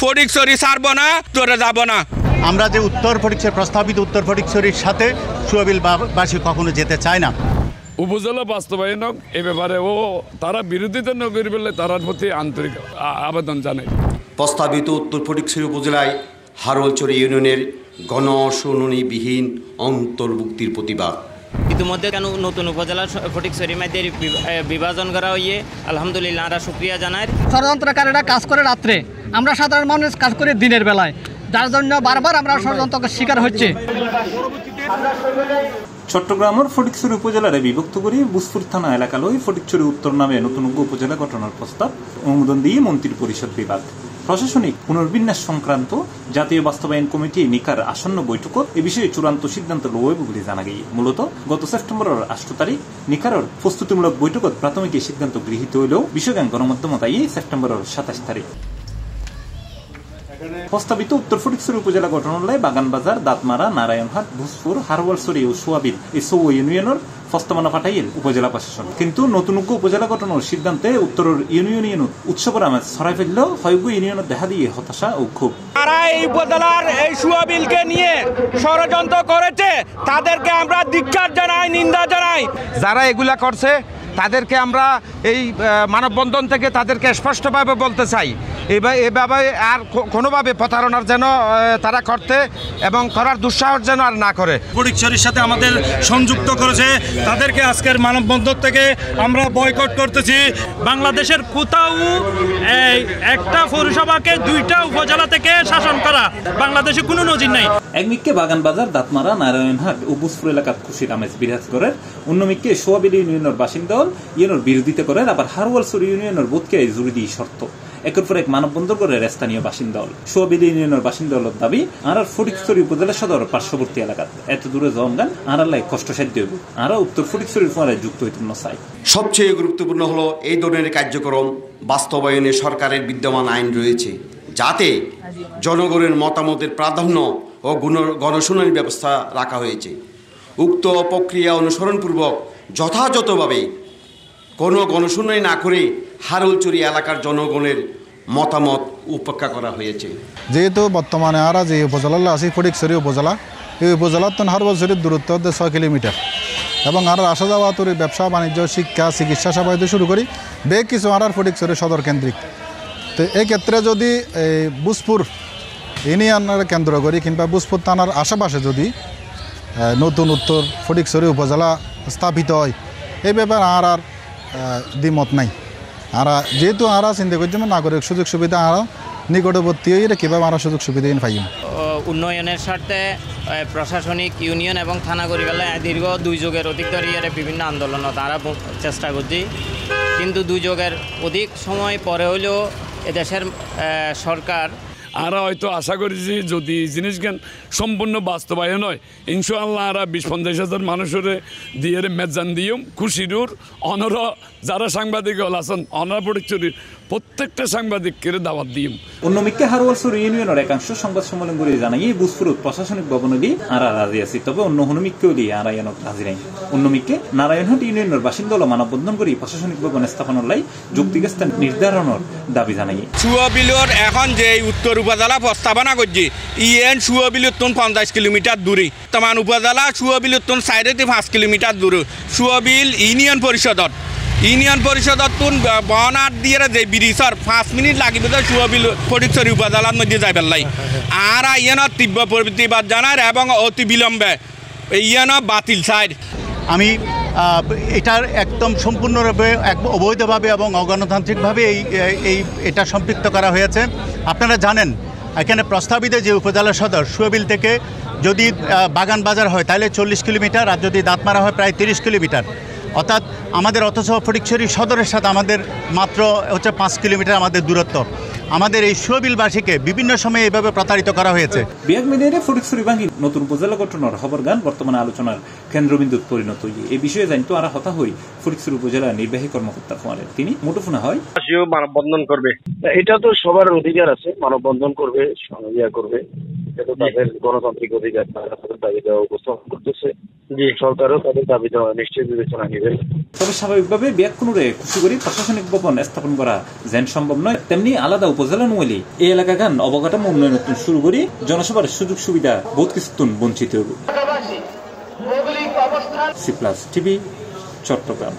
ফটিকছড়ি ছাড়বো না, তোরা যাবো না। আমরা যে উত্তর ফটিকছড়ি প্রস্তাবিত উত্তর ফটিকছড়ির সাথে সুয়াবিলবাসী কখনো যেতে চায় না। উপজেলা বাস্তবায়নক এ ব্যাপারে তারা বিরোধিতা না করে বলে তার প্রতি আন্তরিক আবেদন জানায়। প্রস্তাবিত উত্তর ফটিকছড়ি উপজেলায় হারোলছড়ি ইউনিয়নের গণশুনানিবিহীন অন্তর্ভুক্তির প্রতিবাদ। ইতিমধ্যে কেন নতুন উপজেলা ফটিকছড়ির মধ্যে বিভাজন করা হয়ে আলহামদুলিল্লাহ আমরা শুকরিয়া জানাই। ষড়যন্ত্রকারীরা কাজ করে রাত্রে, আমরা সাধারণ মানুষ কাজ করে দিনের বেলায়, যার জন্য বারবার আমরা ষড়যন্ত্রের শিকার হচ্ছে। চট্টগ্রামের ফটিকছড়ি উপজেলার বিভক্ত করে বুসপুর থানা এলাকা লই ফটিকছড়ি উত্তর নামে নতুন উপজেলা গঠনের প্রস্তাব অনুমোদন দিয়ে মন্ত্রী পরিষদ বিভাগ। প্রশাসনিক পুনর্বিন্যাস সংক্রান্ত জাতীয় বাস্তবায়ন কমিটি নিকার আসন্ন বৈঠকত এ বিষয়ে চূড়ান্ত সিদ্ধান্ত লইব বলে জানা গিয়ে। মূলত গত সেপ্টেম্বরের 8 তারিখ নিকারের প্রস্তুতিমূলক বৈঠকত প্রাথমিক সিদ্ধান্ত গৃহীত হইলেও বিষয়জ্ঞান গণমাধ্যমত আইয়ে সেপ্টেম্বরের 27 তারিখ। প্রস্তাবিত উত্তর ফটিকছড়ি উপজেলা গঠনের বাগানবাজার, দাঁতমারা, নারায়ণহাট, ভূসপুর, হারোয়ালছড়ি ও সোয়াবিল এই সৌ ইউনিয়নের প্রস্তাবনা পাঠাইল উপজেলা প্রশাসন। কিন্তু নতুন উপজেলা গঠনের সিদ্ধান্তে উত্তরের ইউনিয়ন উৎসবের আমেজ ছড়াই ফেললেও হয়গো ইউনিয়নের দেখা দিয়ে হতাশা ও ক্ষোভ। তারা এই উপজেলার এই সোয়াবিলকে নিয়ে ষড়যন্ত্র করেছে, তাদেরকে আমরা ধিক্কার জানাই, নিন্দা জানাই। যারা এগুলা করছে তাদেরকে আমরা এই মানববন্ধন থেকে তাদেরকে স্পষ্টভাবে বলতে চাই, এভাবে আর কোনোভাবে প্রতারণার যেন তারা করতে এবং করার দুঃসাহস যেন আর না করে। ফটিকছড়ির সাথে আমাদের সংযুক্ত করেছে, তাদেরকে আজকের মানববন্ধন থেকে আমরা বয়কট করতেছি। বাংলাদেশের কোথাও একটা পৌরসভাকে 2টা উপজেলা থেকে শাসন করা বাংলাদেশে কোনো নজির নাই। একদিকে বাগানবাজার, দাঁতমারা, নারায়ণহাট ও বুসপুর এলাকার খুশির আমেজ বিরাজ করে, অন্যদিকে সোয়াবিল ইউনিয়নের বাসিন্দা ইউনিয়নের বিরোধিতা করে, আবার হারোয়ালছড়ি ইউনিয়নের বোধকে জুড়ি দিয়ে শর্ত একের পর এক মানববন্ধন করে স্থানীয় বাসিন্দা সোয়াবিল ইউনিয়নের বাসিন্দা দাবি আর ফটিকছড়ি উপজেলা সদর পার্শ্ববর্তী এলাকা এত দূরে জনগান আর কষ্টসাধ্য হইব, আর উত্তর ফটিকছড়ির পরে যুক্ত হইতে চাই। সবচেয়ে গুরুত্বপূর্ণ হলো এই ধরনের কার্যক্রম বাস্তবায়নে সরকারের বিদ্যমান আইন রয়েছে, যাতে জনগণের মতামতের প্রাধান্য ও গণশুনানির ব্যবস্থা রাখা হয়েছে। উক্ত প্রক্রিয়া অনুসরণপূর্বক যথাযথভাবে কোনো গণশুনানি না করে হারোলছড়ি এলাকার জনগণের মতামত উপেক্ষা করা হয়েছে। যেহেতু বর্তমানে আমরা যে উপজেলা আছি ফটিকছড়ি উপজেলা, এই উপজেলার তো হারোলছড়ির দূরত্ব 6 কিলোমিটার এবং আর আসা যাওয়া তোর ব্যবসা বাণিজ্য, শিক্ষা, চিকিৎসা সেবা হইতে শুরু করি বেগ কিছু আর ফটিকছড়ি সদর কেন্দ্রিক। তো এই ক্ষেত্রে যদি এই বুসপুর ইউনিয়নের কেন্দ্র করি কিংবা বুসপুর থানার আশেপাশে যদি নতুন উত্তর ফটিকছড়ি উপজেলা স্থাপিত হয়, এই ব্যাপারে আর দ্বিমত নাই। আর যেহেতু আমরা চিন্তা করছি নাগরিক সুযোগ সুবিধা আরও নিকটবর্তী হয়ে কীভাবে আমরা সুযোগ সুবিধা পাইম। উন্নয়নের স্বার্থে প্রশাসনিক ইউনিয়ন এবং থানা করিবেলা দীর্ঘ 2 যুগের অধিক ধরে বিভিন্ন আন্দোলন তারা চেষ্টা করছি, কিন্তু 2 যুগের অধিক সময় পরে হলেও এদেশের সরকার আমরা হয়তো আশা করেছি যদি জিনিসজ্ঞান সম্পূর্ণ বাস্তবায়ন হয় ইনশাআল্লাহ আমরা 20-50 হাজার মানুষের দিয়ে মেজান দিও খুশিরুর অনর যারা সাংবাদিক আছেন অনর ফটিকছড়ির প্রত্যেকটা সাংবাদিকের দাওয়াত দিও। অন্যদিকে হারোয়ালছড়ি ইউনিয়নের একাংশ সংবাদ সম্মেলন করে জানাই বুসপুর প্রশাসনিক ভবনে দিয়ে আর রাজি আছি, তবে অন্য হনুমিককেও দিয়ে আর রাজি নাই। অন্যদিকে নারায়ণহাট ইউনিয়নের বাসিন্দা মানববন্ধন করে প্রশাসনিক ভবন স্থাপনের লাই যৌক্তিক স্থান নির্ধারণের দাবি জানাই। সুয়াবিলর এখন যে উত্তর উপজেলা প্রস্তাবনা করছি ইয়েন সুয়াবিলুর 50 কিলোমিটার দূরে, তমান উপজেলা সুয়াবিলুর 4.5 কিলোমিটার দূরে। সুয়াবিল ইউনিয়ন পরিষদত বনার দিয়ে যে ব্রিজর 5 মিনিট লাগিব সুয়াবিল ফটিকছড়ি উপজেলার মধ্যে যাই পেলাই। আর ইয়ানত তীব্র প্রতিবাদ জানার এবং অতি বিলম্বে ইয়ান বাতিল সাইড। আমি এটার একদম সম্পূর্ণরূপে অবৈধভাবে এবং অগণতান্ত্রিকভাবে এটা সম্পৃক্ত করা হয়েছে। আপনারা জানেন এখানে প্রস্তাবিত যে উপজেলা সদর সুয়াবিল থেকে যদি বাগানবাজার হয় তাহলে 40 কিলোমিটার, আর যদি দাঁতমারা হয় প্রায় 30 কিলোমিটার। অর্থাৎ আমাদের অথচ ফটিকছড়ি সদরের সাথে আমাদের মাত্র 5 কিলোমিটার আমাদের দূরত্ব। আমাদের এই সুয়াবিলবাসীকে বিভিন্ন সময়ে এইভাবে প্রতারিত করা হয়েছে। বিয়াক মিডিয়ারে ফটিকছড়ি ভাঙি নতুন উপজেলা গঠনের খবর গান বর্তমানে আলোচনার কেন্দ্রবিন্দুত পরিণত হয়ে এই বিষয়ে জানতো আর হতা হই ফটিকছড়ি উপজেলা নির্বাহী কর্মকর্তা ফোয়ালে তিনি মুঠোফোনে হয় মানববন্ধন করবে, এটা তো সবার অধিকার আছে, মানববন্ধন করবে, করবে, এটা তাদের গণতান্ত্রিক অধিকার, তারা তাদের দাবি দেওয়া উপস্থাপন করতেছে। জি, সরকারও তাদের দাবি দেওয়া নিশ্চয়ই বিবেচনা নেবে। তবে স্বাভাবিকভাবে বিয়াকুনুরে খুশি করে প্রশাসনিক ভবন স্থাপন করা যেন সম্ভব নয়, তেমনি আলাদা উপজেলা নইলে এই এলাকা গান অবকাঠামো উন্নয়ন শুরু করি জনসভার সুযোগ সুবিধা বহুত কিছুন বঞ্চিত হবে। C plus TV, Chittagong.